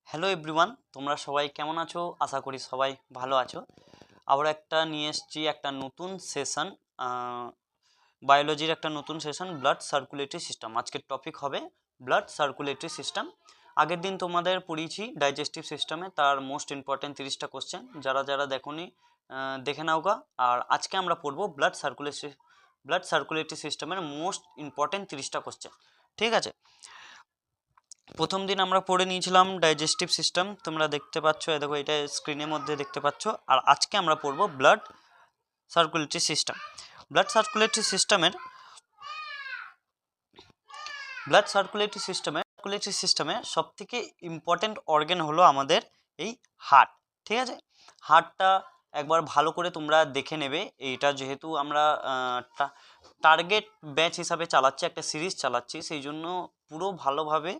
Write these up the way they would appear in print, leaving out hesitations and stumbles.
Hello everyone, তোমরা সবাই কেমন আছো? আশা করি সবাই ভালো আছো। আবার একটা নিয়ে এসেছি একটা নতুন সেশন, বায়োলজির একটা নতুন সেশন, ব্লাড সার্কুলেটরি সিস্টেম। আজকের টপিক হবে ব্লাড সার্কুলেটরি সিস্টেম। আগের দিন তোমাদের পড়িয়েছি ডাইজেস্টিভ সিস্টেমে তার মোস্ট ইম্পর্টেন্ট 30টা কোশ্চেন, যারা যারা দেখোনি দেখে নাও গা। আর আজকে আমরা পড়বো ব্লাড সার্কুলেটরি সিস্টেমের মোস্ট ইম্পর্টেন্ট 30টা কোশ্চেন। ঠিক আছে, প্রথম দিন আমরা পড়ে নিয়েছিলাম ডাইজেস্টিভ সিস্টেম, তোমরা দেখতে পাচ্ছ, দেখো এটা স্ক্রিনের মধ্যে দেখতে পাচ্ছ। আর আজকে আমরা পড়বো blood circulatory system. Blood circulatory সিস্টেমে সব থেকে ইম্পর্টেন্ট অর্গান হলো আমাদের এই হার্ট। ঠিক আছে, হার্টটা একবার ভালো করে তোমরা দেখে নেবে। এইটা যেহেতু আমরা টার্গেট ব্যাচ হিসাবে চালাচ্ছি, একটা সিরিজ চালাচ্ছি, সেই জন্য পুরো ভালোভাবে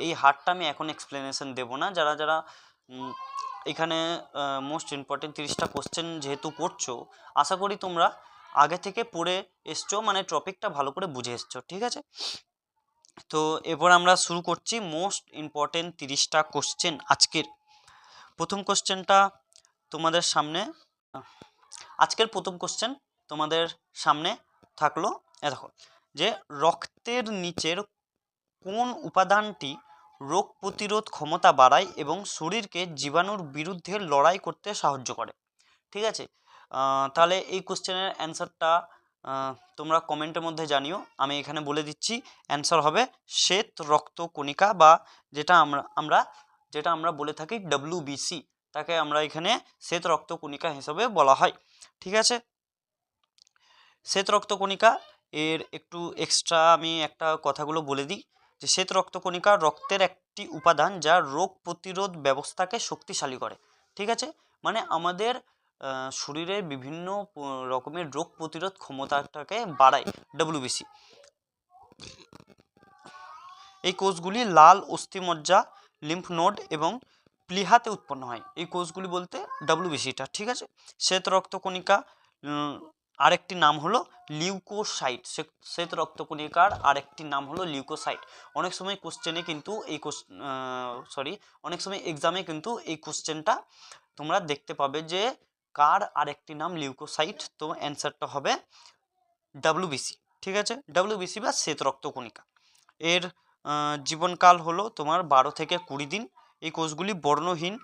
এই হার্টটা আমি এখন এক্সপ্লেনেশন দেবো না। যারা যারা এখানে মোস্ট ইম্পর্টেন্ট 30টা কোশ্চেন যেহেতু পড়ছো, আশা করি তোমরা আগে থেকে পড়ে এসছো, মানে টপিকটা ভালো করে বুঝে এসছো। ঠিক আছে, তো এরপর আমরা শুরু করছি মোস্ট ইম্পর্টেন্ট 30টা কোশ্চেন। আজকের প্রথম কোশ্চেনটা তোমাদের সামনে, আজকের প্রথম কোশ্চেন তোমাদের সামনে থাকলো। দেখো যে রক্তের নিচের কোন উপাদানটি রোগ প্রতিরোধ ক্ষমতা বাড়ায় এবং শরীরকে জীবাণুর বিরুদ্ধে লড়াই করতে সাহায্য করে। ঠিক আছে, তাহলে এই কোশ্চেনের অ্যান্সারটা তোমরা কমেন্টের মধ্যে জানিও। আমি এখানে বলে দিচ্ছি, অ্যান্সার হবে শ্বেত রক্তকণিকা, বা যেটা আমরা বলে থাকি WBC, তাকে আমরা এখানে শ্বেত রক্তকণিকা হিসেবে বলা হয়। ঠিক আছে, শ্বেত রক্তকণিকা এর একটু এক্সট্রা আমি একটা কথাগুলো বলে দিই, যে শ্বেত রক্তকণিকা রক্তের একটি উপাদান যা রোগ প্রতিরোধ ব্যবস্থাকে শক্তিশালী করে। ঠিক আছে, মানে আমাদের শরীরের বিভিন্ন রকমের রোগ প্রতিরোধ ক্ষমতাটাকে বাড়ায় WBC। এই কোষগুলি লাল অস্থিমজ্জা, লিম্ফ নোড এবং প্লীহাতে উৎপন্ন হয়। এই কোষগুলি বলতে WBCটা। ঠিক আছে, শ্বেত রক্তকণিকা আরেকটি নাম হলো লিউকোসাইট। শ্বেত রক্তকণিকার আরেকটি নাম হলো লিউকোসাইট। অনেক সময় কোশ্চেনে কিন্তু অনেক সময় এক্সামে কিন্তু এই কোশ্চেনটা তোমরা দেখতে পাবে যে কার আরেকটি নাম লিউকোসাইট, তো অ্যান্সারটা হবে WBC। ঠিক আছে, WBC বা শ্বেত রক্তকণিকা। এর জীবনকাল হলো তোমার 12 থেকে 20 দিন। এই কোষগুলি বর্ণহীন,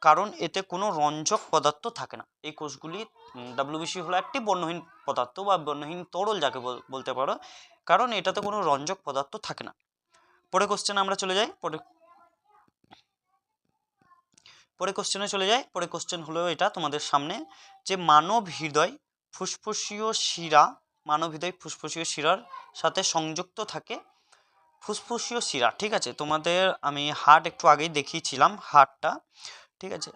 কারণ এতে কোনো রঞ্জক পদার্থ থাকে না। এই কোষগুলি WBC হলো একটি বর্ণহীন পদার্থ বা বর্ণহীন তরল যাকে বলতে পারো, কারণ এটাতে কোনো রঞ্জক পদার্থ থাকে না। পরে কোশ্চেনে আমরা চলে যাই, পরে কোশ্চেন হলো এটা তোমাদের সামনে, যে মানব হৃদয় ফুসফুসীয় শিরার সাথে সংযুক্ত থাকে ফুসফুসীয় শিরা। ঠিক আছে, তোমাদের আমি হার্ট একটু আগেই দেখিয়েছিলাম হার্টটা। ঠিক আছে,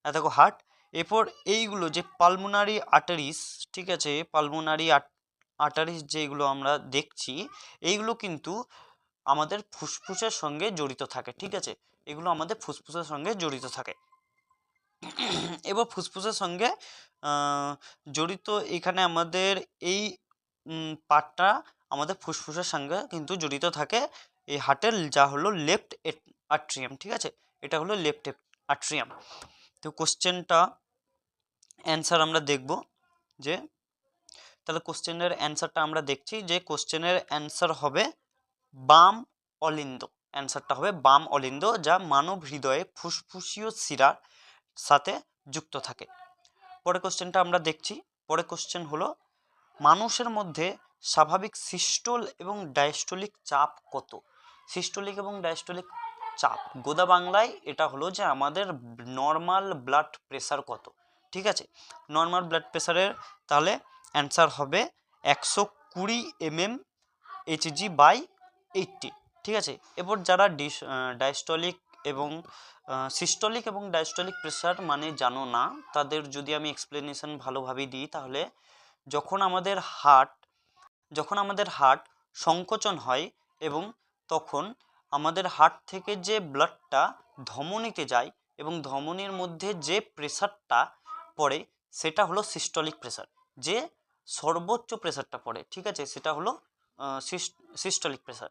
দেখো হার্ট। এরপর এইগুলো যে পালমোনারি আর্টারিস, ঠিক আছে, পালমোনারি আর্টারিস যেগুলো আমরা দেখছি, এইগুলো কিন্তু আমাদের ফুসফুসের সঙ্গে জড়িত থাকে। ঠিক আছে, এগুলো আমাদের ফুসফুসের সঙ্গে জড়িত থাকে। এবার ফুসফুসের সঙ্গে জড়িত, এখানে আমাদের এই পার্টটা আমাদের ফুসফুসের সঙ্গে কিন্তু জড়িত থাকে এই হার্টের, যা হলো লেফট আট্রিয়াম। ঠিক আছে, এটা হলো লেফট আট্রিয়াম। তো কোশ্চেনটা অ্যান্সার আমরা দেখব, যে তাহলে কোশ্চেনের অ্যান্সারটা আমরা দেখছি, যে কোশ্চেনের অ্যান্সার হবে বাম অলিন্দ। অ্যান্সারটা হবে বাম অলিন্দ, যা মানব হৃদয়ে ফুসফুসীয় শিরার সাথে যুক্ত থাকে। পরে কোশ্চেনটা আমরা দেখছি। পরে কোশ্চেন হলো, মানুষের মধ্যে স্বাভাবিক সিস্টোল এবং ডায়াস্টোলিক চাপ কত? সিস্টোলিক এবং ডায়াস্টোলিক চাপ গোদা বাংলায় এটা হলো যে আমাদের নর্মাল ব্লাড প্রেশার কত। ঠিক আছে, নর্মাল ব্লাড প্রেশারের তাহলে অ্যান্সার হবে 120 mmHg/80। ঠিক আছে, এরপর যারা ডায়াস্টোলিক এবং সিস্টোলিক এবং ডায়াস্টোলিক প্রেশার মানে জানো না, তাদের যদি আমি এক্সপ্লেনেশন ভালোভাবে দিই, তাহলে যখন আমাদের হার্ট সংকোচন হয় এবং তখন আমাদের হার্ট থেকে যে ব্লাডটা ধমনীতে যায় এবং ধমনীর মধ্যে যে প্রেশারটা পড়ে, সেটা হলো সিস্টোলিক প্রেশার। যে সর্বোচ্চ প্রেসারটা পড়ে, ঠিক আছে, সেটা হলো সিস্টোলিক প্রেসার।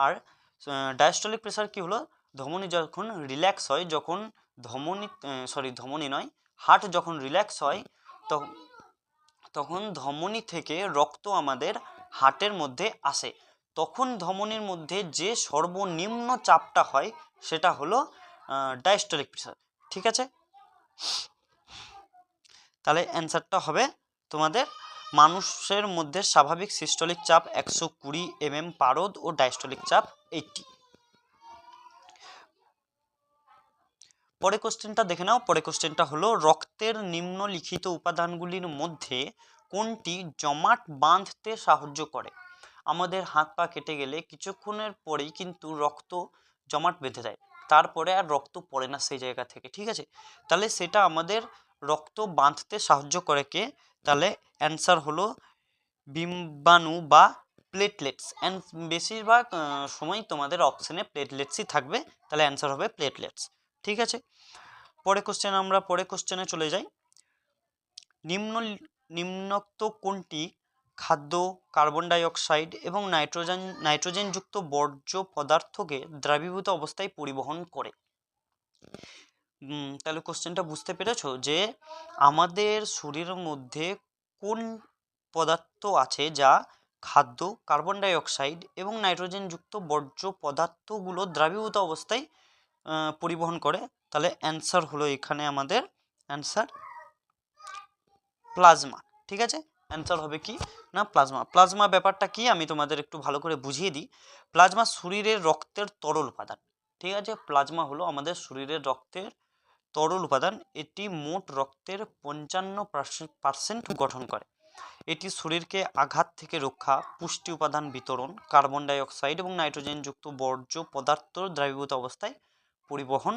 আর ডায়াস্টোলিক প্রেসার কি হলো, ধমনী যখন রিল্যাক্স হয়, যখন ধমনী নয়, হার্ট যখন রিল্যাক্স হয় তখন ধমনী থেকে রক্ত আমাদের হার্টের মধ্যে আসে, তখন ধমনীর মধ্যে যে সর্বনিম্ন চাপটা হয় সেটা হলো ডায়াস্টোলিক প্রেসার, ঠিক আছে। তাহলে অ্যান্সারটা হবে তোমাদের মানুষের মধ্যে স্বাভাবিক সিস্টোলিক চাপ 120 mm পারদ ও ডায়াস্টোলিক চাপ 80। পরে কোশ্চেনটা দেখে নাও। পরে কোশ্চেনটা হলো রক্তের নিম্নলিখিত উপাদানগুলির মধ্যে কোনটি জমাট বাঁধতে সাহায্য করে। আমাদের হাত পা কেটে গেলে কিছুক্ষণের পরেই কিন্তু রক্ত জমাট বেঁধে যায়, তারপরে আর রক্ত পড়ে না সেই জায়গা থেকে, ঠিক আছে। তাহলে সেটা আমাদের রক্ত বাঁধতে সাহায্য করে কে, তাহলে অ্যান্সার হলো ডিম্বাণু বা প্লেটলেটস। অ্যান্ড বেশিরভাগ সময় তোমাদের অপশানে প্লেটলেটসই থাকবে, তাহলে অ্যান্সার হবে প্লেটলেটস, ঠিক আছে। পরে কোশ্চেনে চলে যাই। নিম্নোক্ত কোনটি খাদ্য, কার্বন ডাই অক্সাইড এবং নাইট্রোজেনযুক্ত বর্জ্য পদার্থকে দ্রাবীভূত অবস্থায় পরিবহন করে। তাহলে কোশ্চেনটা বুঝতে পেরেছো যে আমাদের শরীরের মধ্যে কোন পদার্থ আছে যা খাদ্য, কার্বন ডাই অক্সাইড এবং নাইট্রোজেনযুক্ত বর্জ্য পদার্থগুলো দ্রাবীভূত অবস্থায় পরিবহন করে। তাহলে অ্যান্সার হলো এখানে আমাদের অ্যান্সার প্লাজমা, ঠিক আছে। অ্যান্সার হবে কি না প্লাজমা। প্লাজমা ব্যাপারটা কি আমি তোমাদের একটু ভালো করে বুঝিয়ে দিই। প্লাজমা শরীরের রক্তের তরল উপাদান, ঠিক আছে। প্লাজমা হলো আমাদের শরীরের রক্তের তরল উপাদান। এটি মোট রক্তের 55% গঠন করে। এটি শরীরকে আঘাত থেকে রক্ষা, পুষ্টি উপাদান বিতরণ, কার্বন ডাই অক্সাইড এবং নাইট্রোজেনযুক্ত বর্জ্য পদার্থ দ্রাবীভূত অবস্থায় পরিবহন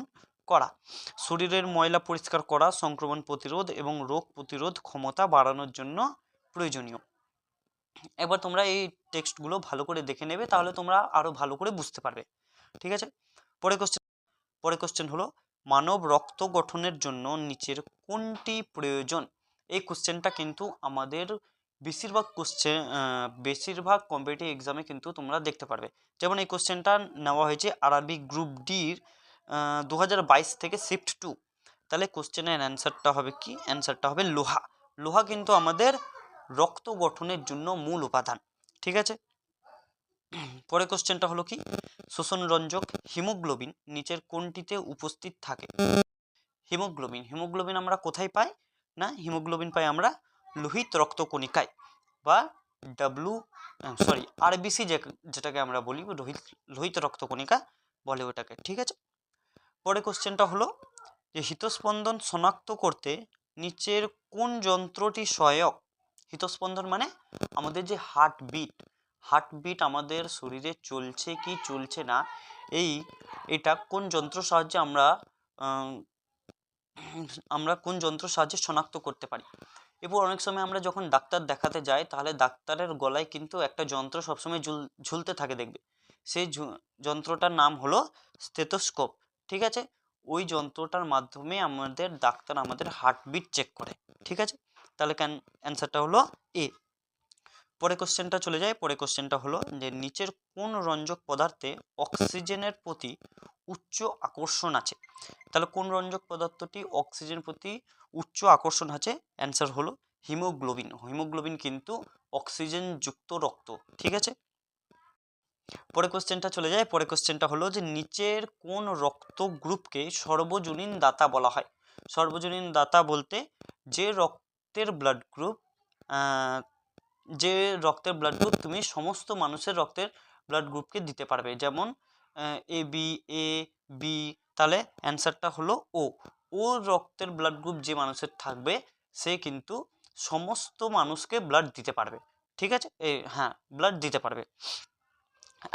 করা, শরীরের ময়লা পরিষ্কার করা, সংক্রমণ প্রতিরোধ এবং রোগ প্রতিরোধ ক্ষমতা বাড়ানোর জন্য প্রয়োজনীয়। এবার তোমরা এই টেক্সটগুলো ভালো করে দেখে নেবে, তাহলে তোমরা আরো ভালো করে বুঝতে পারবে, ঠিক আছে। পরে কোশ্চেন হলো মানব রক্ত গঠনের জন্য নিচের কোনটি প্রয়োজন। এই কোশ্চেনটা কিন্তু আমাদের বেশিরভাগ কম্পিটিটিভ এক্সামে কিন্তু তোমরা দেখতে পারবে। যেমন এই কোশ্চেনটা নেওয়া হয়েছে আরআরবি গ্রুপ ডির 2022 থেকে শিফট 2। তাহলে কোশ্চেনের অ্যান্সারটা হবে কি, অ্যান্সারটা হবে লোহা। লোহা কিন্তু আমাদের রক্ত গঠনের জন্য মূল উপাদান, ঠিক আছে। পরে কোশ্চেনটা হলো কি, শোষণ রঞ্জক হিমোগ্লোবিন নিচের কোনটিতে উপস্থিত থাকে। হিমোগ্লোবিন আমরা কোথায় পাই না, হিমোগ্লোবিন পাই আমরা লোহিত রক্তকণিকায় বা আরবিসি যেটাকে আমরা বলি লোহিত রক্তকণিকা বলে ওটাকে, ঠিক আছে। পরে কোশ্চেনটা হলো যে হৃতস্পন্দন শনাক্ত করতে নিচের কোন যন্ত্রটি সহায়ক। হৃতস্পন্দন মানে আমাদের যে হার্টবিট আমাদের শরীরে চলছে কি চলছে না, এটা কোন যন্ত্র সাহায্যে আমরা কোন যন্ত্র সাহায্যে শনাক্ত করতে পারি। এরপর অনেক সময় আমরা যখন ডাক্তার দেখাতে যাই, তাহলে ডাক্তারের গলায় কিন্তু একটা যন্ত্র সবসময় ঝুলতে থাকে, দেখবে সেই যন্ত্রটার নাম হলো স্টেথোস্কোপ, ঠিক আছে। ওই যন্ত্রটার মাধ্যমে ডাক্তার আমাদের হার্টবিট চেক করে, ঠিক আছে। তাহলে অ্যান্সারটা হলো এ। পরে কোশ্চেনটা চলে যায়। পরে কোশ্চেনটা হলো যে নিচের কোন রঞ্জক পদার্থে অক্সিজেনের প্রতি উচ্চ আকর্ষণ আছে। তাহলে কোন রঞ্জক পদার্থটি অক্সিজেনের প্রতি উচ্চ আকর্ষণ আছে, অ্যান্সার হলো হিমোগ্লোবিন কিন্তু অক্সিজেন যুক্ত রক্ত, ঠিক আছে। পরে কোশ্চেনটা চলে যায়। পরে কোশ্চেনটা হলো যে নিচের কোন রক্ত গ্রুপকে সর্বজনীন দাতা বলা হয়। সর্বজনীন দাতা বলতে যে রক্তের ব্লাড গ্রুপ তুমি সমস্ত মানুষের রক্তের ব্লাড গ্রুপকে দিতে পারবে, যেমন এ বি। তাহলে অ্যান্সারটা হলো ও রক্তের ব্লাড গ্রুপ যে মানুষের থাকবে সে কিন্তু সমস্ত মানুষকে ব্লাড দিতে পারবে, ঠিক আছে। ব্লাড দিতে পারবে।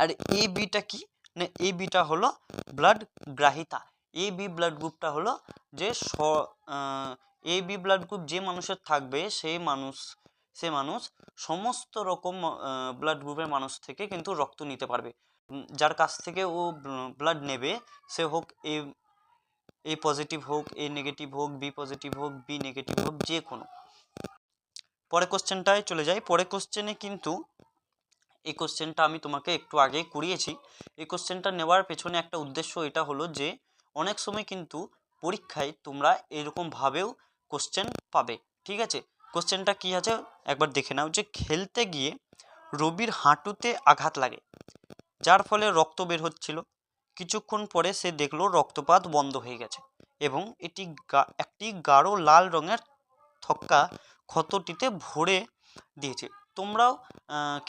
আর এ বিটা কি না, এ বিটা হলো ব্লাড গ্রাহিতা। এ বি ব্লাড গ্রুপটা হলো যে এ বি ব্লাড গ্রুপ যে মানুষের থাকবে সে মানুষ সমস্ত রকম ব্লাড গ্রুপের মানুষ থেকে কিন্তু রক্ত নিতে পারবে। যার কাছ থেকে ও ব্লাড নেবে সে হোক এ পজিটিভ হোক, এ নেগেটিভ হোক, বি পজিটিভ হোক, বি নেগেটিভ হোক, যে কোনো। পরের কোশ্চেনটায় চলে যাই। পরের কোশ্চেনে কিন্তু এই কোশ্চেনটা আমি তোমাকে একটু আগে করিয়েছি। এই কোশ্চেনটা নেওয়ার পেছনে একটা উদ্দেশ্য এটা হলো যে অনেক সময় কিন্তু পরীক্ষায় তোমরা এরকমভাবেও কোশ্চেন পাবে। ঠিক আছে, কোশ্চেনটা কি আছে একবার দেখে নাও। যে খেলতে গিয়ে রবির হাঁটুতে আঘাত লাগে, যার ফলে রক্ত বের হচ্ছিল। কিছুক্ষণ পরে সে দেখলো রক্তপাত বন্ধ হয়ে গেছে এবং একটি গাঢ় লাল রঙের থক্কা ক্ষতটিতে ভরে দিয়েছে। তোমরাও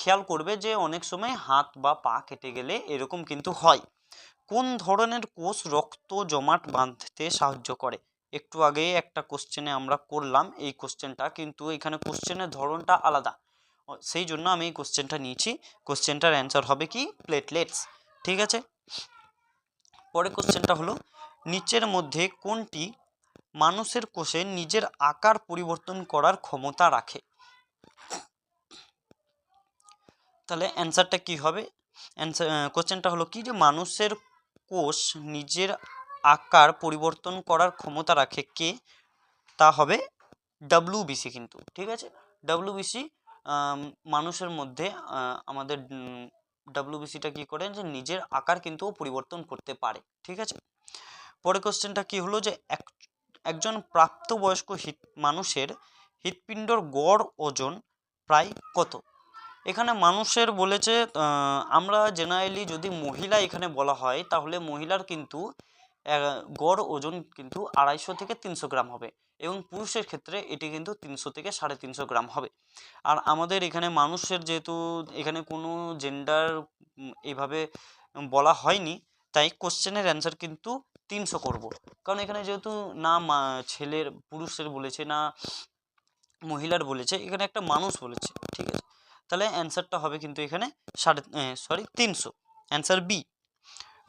খেয়াল করবে যে অনেক সময় হাত বা পা কেটে গেলে এরকম কিন্তু হয়। কোন ধরনের কোষ রক্ত জমাট বাঁধতে সাহায্য করে? একটু আগে একটা কোশ্চেনে আমরা করলাম এই কোশ্চেনটা, কিন্তু এখানে কোশ্চেনের ধরনটা আলাদা, সেই জন্য আমি এই কোশ্চেনটা নিয়েছি। কোশ্চেনটার অ্যান্সার হবে কি প্লেটলেটস। ঠিক আছে, পরে কোশ্চেনটা হলো নিচের মধ্যে কোনটি মানুষের কোষে নিজের আকার পরিবর্তন করার ক্ষমতা রাখে? তাহলে অ্যান্সারটা কি হবে? কোশ্চেনটা হলো কি যে মানুষের কোষ নিজের আকার পরিবর্তন করার ক্ষমতা রাখে কে? তা হবে ডব্লিউবিসি কিন্তু। ঠিক আছে, ডব্লিউবিসি মানুষের মধ্যে আমাদের ডব্লিউবিসিটা কি করে যে নিজের আকার কিন্তু পরিবর্তন করতে পারে। ঠিক আছে, পরের কোশ্চেনটা কি হলো যে একজন প্রাপ্তবয়স্ক মানুষের হৃৎপিণ্ডর গড় ওজন প্রায় কত? এখানে মানুষের বলেছে, আমরা জেনারেলি যদি মহিলা এখানে বলা হয় তাহলে মহিলার কিন্তু গড় ওজন কিন্তু 250 থেকে 300 গ্রাম হবে এবং পুরুষের ক্ষেত্রে এটি কিন্তু 300 থেকে 350 গ্রাম হবে। আর আমাদের এখানে মানুষের যেহেতু এখানে কোনো জেন্ডার এইভাবে বলা হয়নি, তাই কোশ্চেনের অ্যান্সার কিন্তু 300 করব, কারণ এখানে যেহেতু না ছেলের পুরুষের বলেছে না মহিলার বলেছে, এখানে একটা মানুষ বলেছে। ঠিক আছে, তাহলে অ্যান্সারটা হবে কিন্তু এখানে 300, অ্যান্সার বি।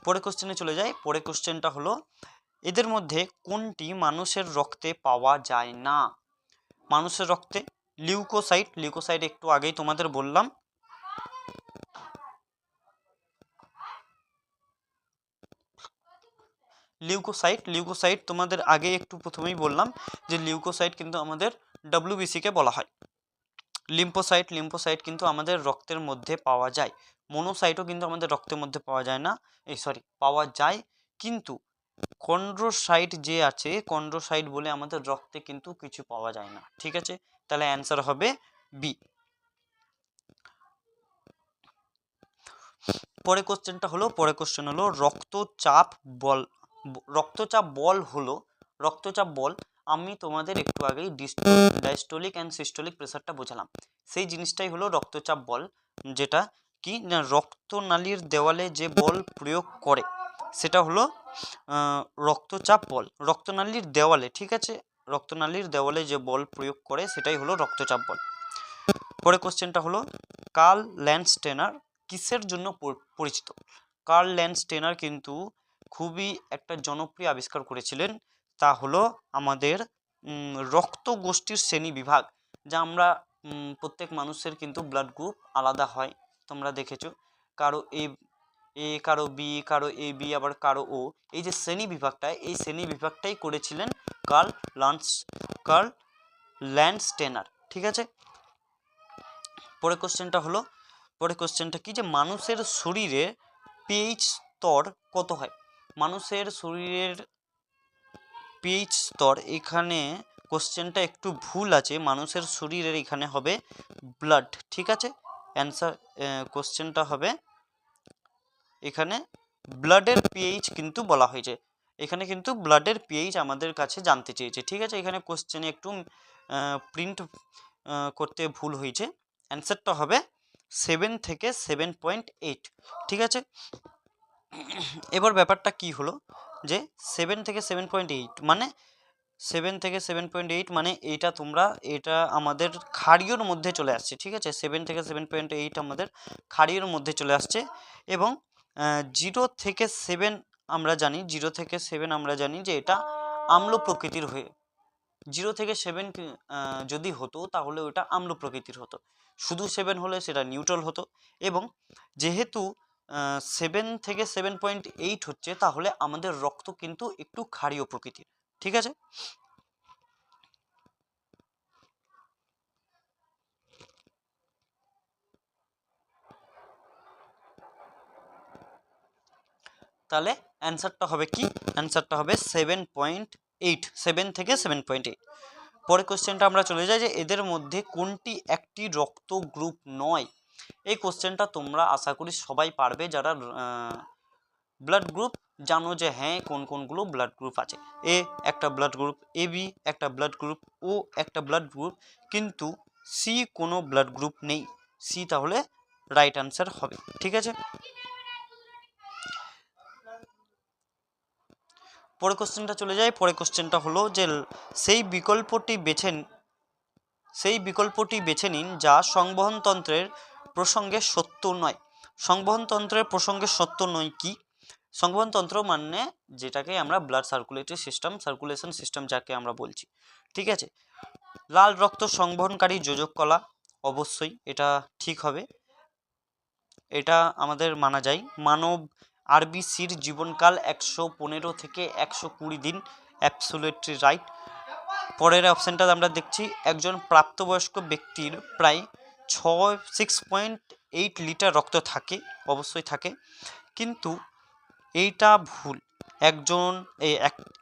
পরের কোশ্চেনে চলে যায়। পরের কোশ্চেনটা হলো এদের মধ্যে কোনটি মানুষের রক্তে পাওয়া যায় না? মানুষের রক্তে লিউকোসাইট একটু আগেই তোমাদের বললাম। লিউকোসাইট তোমাদের আগে একটু প্রথমেই বললাম যে লিউকোসাইট কিন্তু আমাদের ডব্লিউবিসি কে বলা হয়। লিম্ফোসাইট কিন্তু আমাদের রক্তের মধ্যে পাওয়া যায়। মোনোসাইটও কিন্তু আমাদের রক্তের মধ্যে পাওয়া যায় না, পাওয়া যায়, কিন্তু কন্ড্রোসাইট যে আছে, কন্ড্রোসাইট বলে আমাদের রক্তে কিন্তু কিছু পাওয়া যায় না। ঠিক আছে, তাহলে অ্যান্সার হবে বি। পরের কোশ্চেন হলো রক্তচাপ বল আমি তোমাদের একটু আগেই ডায়াস্টোলিক অ্যান্ড সিস্টোলিক প্রেসারটা বোঝালাম। সেই জিনিসটাই হলো রক্তচাপ বল, যেটা কি না রক্তনালীর দেওয়ালে যে বল প্রয়োগ করে সেটা হলো রক্তচাপ বল। রক্তনালীর দেওয়ালে, ঠিক আছে, রক্তনালীর দেওয়ালে যে বল প্রয়োগ করে সেটাই হলো রক্তচাপ বল। পরের কোশ্চেনটা হলো কার্ল ল্যান্ডস্টেনার কিসের জন্য পরিচিত? কার্ল ল্যান্ডস্টেনার কিন্তু খুবই একটা জনপ্রিয় আবিষ্কার করেছিলেন, তা হলো আমাদের রক্ত গোষ্ঠীর শ্রেণী বিভাগ। যা আমরা প্রত্যেক মানুষের কিন্তু ব্লাড গ্রুপ আলাদা হয়, তোমরা দেখেছো, কারো এ কারো বি, কারো এ বি, আবার কারো ও। এই যে শ্রেণী বিভাগটা, এই শ্রেণী বিভাগটাই করেছিলেন কার্ল ল্যান্ডস্টেনার। ঠিক আছে, পরের কোশ্চেনটা কি যে মানুষের শরীরে পিএইচ স্তর কত হয়? মানুষের শরীরের পিএইচ স্তর, এখানে কোশ্চেনটা একটু ভুল আছে, মানুষের শরীরের এখানে হবে ব্লাড। ঠিক আছে, অ্যান্সার কোশ্চেনটা হবে এখানে ব্লাডের পিএইচ কিন্তু বলা হয়েছে, এখানে কিন্তু ব্লাডের পিএইচ আমাদের কাছে জানতে চেয়েছে। ঠিক আছে, এখানে কোশ্চেনে একটু প্রিন্ট করতে ভুল হয়েছে, অ্যান্সারটা হবে 7 থেকে 7.8। ঠিক আছে, এবার ব্যাপারটা কি হলো যে 7 থেকে 7.8 মানে 7 থেকে 7.8 মানে এটা আমাদের ক্ষারীয়র মধ্যে চলে আসছে। ঠিক আছে, 7 থেকে 7.8 আমাদের ক্ষারীয়র মধ্যে চলে আসছে এবং 0 থেকে 7 আমরা জানি যে এটা আম্ল প্রকৃতির হয়ে, 0 থেকে 7 যদি হতো তাহলে ওটা আম্ল প্রকৃতির হতো, শুধু 7 হলে সেটা নিউট্রাল হতো। এবং যেহেতু 7 থেকে 7.8 হচ্ছে, তাহলে আমাদের রক্ত কিন্তু একটু ক্ষারীয় প্রকৃতির। ঠিক আছে, তাহলে অ্যান্সারটা হবে কি? অ্যান্সারটা হবে 7.8, 7 থেকে 7.8। পরের কোশ্চেনটা আমরা চলে যাই যে এদের মধ্যে কোনটি একটি রক্ত গ্রুপ নয়। এই কোশ্চেনটা তোমরা আশা করি সবাই পারবে যারা ব্লাড গ্রুপ জানো, যে হ্যাঁ কোন কোনগুলো ব্লাড গ্রুপ আছে। এ একটা ব্লাড গ্রুপ, এ বি একটা ব্লাড গ্রুপ, ও একটা ব্লাড গ্রুপ, কিন্তু সি কোনো ব্লাড গ্রুপ নেই। সি তাহলে রাইট অ্যান্সার হবে। ঠিক আছে, পরের কোশ্চেনটা চলে যায়। পরের কোশ্চেনটা হলো যে সেই বিকল্পটি বেছে নিন যা সংবহনতন্ত্রের প্রসঙ্গে সত্য নয়। সংবহনতন্ত্রের প্রসঙ্গে সত্য নয় কি? সংবহনতন্ত্র মানে যেটাকে আমরা ব্লাড সার্কুলেশন সিস্টেম যাকে আমরা বলছি। ঠিক আছে, লাল রক্ত সংবহনকারী যোজক কলা, অবশ্যই এটা ঠিক হবে, এটা আমাদের মানা যায়। মানব আরবিসির জীবনকাল 115 থেকে 120 দিন, অ্যাবসোলিউটলি রাইট। পরের অপশানটা আমরা দেখছি, একজন প্রাপ্তবয়স্ক ব্যক্তির প্রায় 6.8 লিটার রক্ত থাকে, অবশ্যই থাকে, কিন্তু এইটা ভুল।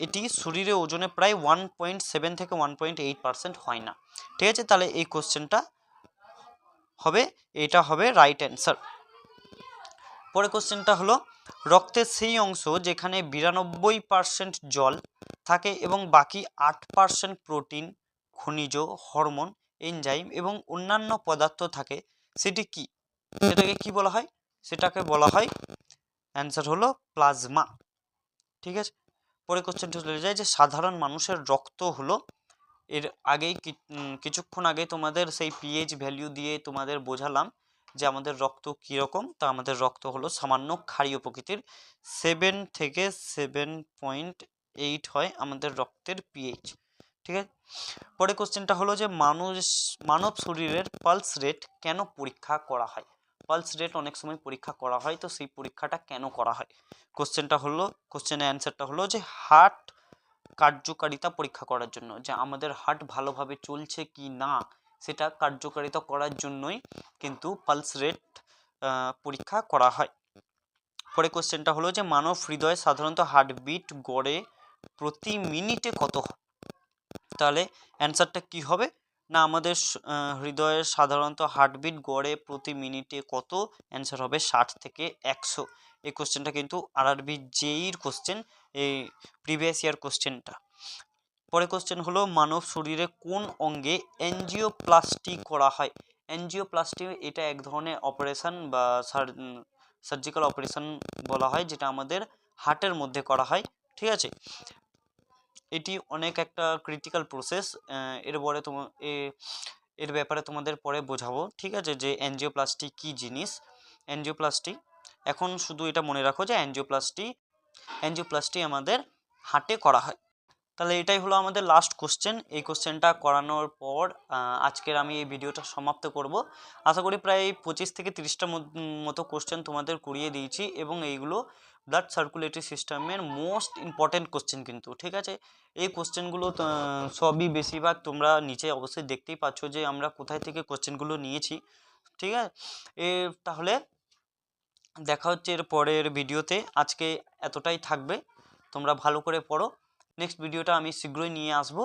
এটি শরীরে ওজনে প্রায় 1.7 থেকে 1.8% হয় না। ঠিক আছে, তাহলে এই কোশ্চেনটা হবে, এটা হবে রাইট অ্যান্সার। পরের কোশ্চেনটা হলো রক্তের সেই অংশ যেখানে 92% জল থাকে এবং বাকি 8% প্রোটিন, খনিজ, হরমোন, এনজাইম এবং অন্যান্য পদার্থ থাকে, সেটি কি? সেটাকে কি বলা হয়? সেটাকে বলা হয়, অ্যান্সার হলো প্লাজমা। ঠিক আছে, পরে কোশ্চেনটা চলে যায় যে সাধারণ মানুষের রক্ত হলো, এর আগেই কিছুক্ষণ আগে তোমাদের সেই পিএইচ ভ্যালু দিয়ে তোমাদের বোঝালাম যে আমাদের রক্ত কীরকম। তা আমাদের রক্ত হলো সামান্য ক্ষারীয় প্রকৃতির, 7 থেকে 7.8 হয় আমাদের রক্তের পিএইচ। ঠিক আছে, পরে কোশ্চেনটা হলো যে মানব শরীরের পালস রেট কেন পরীক্ষা করা হয়? পালস রেট অনেক সময় পরীক্ষা করা হয়, তো সেই পরীক্ষাটা কেন করা হয়? কোশ্চেনের অ্যান্সারটা হলো যে হার্ট কার্যকারিতা পরীক্ষা করার জন্য, যে আমাদের হার্ট ভালোভাবে চলছে কি না সেটা কার্যকারিতা করার জন্যই কিন্তু পালস রেট পরীক্ষা করা হয়। পরে কোশ্চেনটা হলো যে মানব হৃদয়ে সাধারণত হার্টবিট গড়ে প্রতি মিনিটে কত? তাহলে অ্যান্সারটা কি হবে না, আমাদের হৃদয়ের সাধারণত হার্টবিট গড়ে প্রতি মিনিটে কত? অ্যান্সার হবে 60 থেকে 100। এই কোশ্চেনটা কিন্তু আরআরবি জেইর কোশ্চেন, এই প্রিভিয়াস ইয়ার কোশ্চেনটা। পরে কোশ্চেন হলো মানব শরীরে কোন অঙ্গে এনজিওপ্লাস্টি করা হয়? এনজিওপ্লাস্টি এটা এক ধরনের অপারেশন বা সার্জিক্যাল অপারেশন বলা হয়, যেটা আমাদের হার্টের মধ্যে করা হয়। ঠিক আছে, এটি অনেক একটা ক্রিটিক্যাল প্রসেস। এর ব্যাপারে তোমাদের পরে বোঝাবো। ঠিক আছে, যে এনজিওপ্লাস্টি কি জিনিস। এনজিওপ্লাস্টি এখন শুধু এটা মনে রাখো যে এনজিওপ্লাস্টি আমাদের হার্টে করা হয়। তাহলে এটাই হলো আমাদের লাস্ট কোশ্চেন। এই কোশ্চেনটা করানোর পর আজকের আমি এই ভিডিওটা সমাপ্ত করব। আশা করি প্রায় 25 থেকে 30টা মতো কোশ্চেন তোমাদের করিয়ে দিয়েছি, এবং এইগুলো ব্লাড সার্কুলেটরি সিস্টেমের মোস্ট ইম্পর্টেন্ট কোশ্চেন কিন্তু। ঠিক আছে, এই কোশ্চেনগুলো সবই বেশিরভাগ তোমরা নিচে অবশ্যই দেখতেই পাচ্ছ যে আমরা কোথায় থেকে কোশ্চেনগুলো নিয়েছি। ঠিক আছে, তাহলে দেখা হচ্ছে এর পরের ভিডিওতে। আজকে এতটাই থাকবে, তোমরা ভালো করে পড়ো। নেক্সট ভিডিওটা আমি শীঘ্রই নিয়ে আসবো।